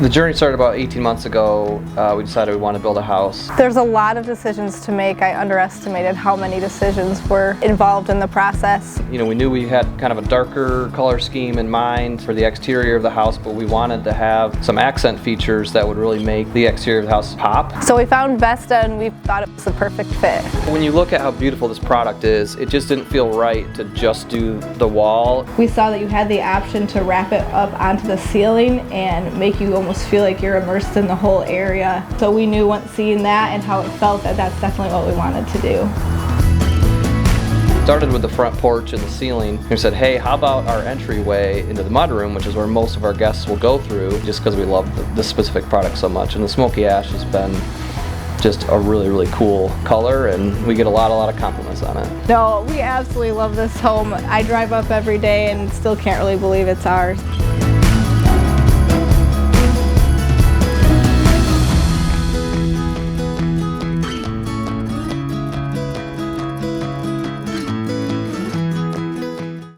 The journey started about 18 months ago. We decided we wanted to build a house. There's a lot of decisions to make. I underestimated how many decisions were involved in the process. You know, we knew we had kind of a darker color scheme in mind for the exterior of the house, but we wanted to have some accent features that would really make the exterior of the house pop. So we found Vesta and we thought it was the perfect fit. When you look at how beautiful this product is, it just didn't feel right to just do the wall. We saw that you had the option to wrap it up onto the ceiling and make you almost feel like you're immersed in the whole area. So we knew once seeing that and how it felt that that's definitely what we wanted to do. Started with the front porch and the ceiling. We said, hey, how about our entryway into the mudroom, which is where most of our guests will go through, just because we love this specific product so much. And the Smokey Ash has been just a really, really cool color, and we get a lot of compliments on it. No, we absolutely love this home. I drive up every day and still can't really believe it's ours.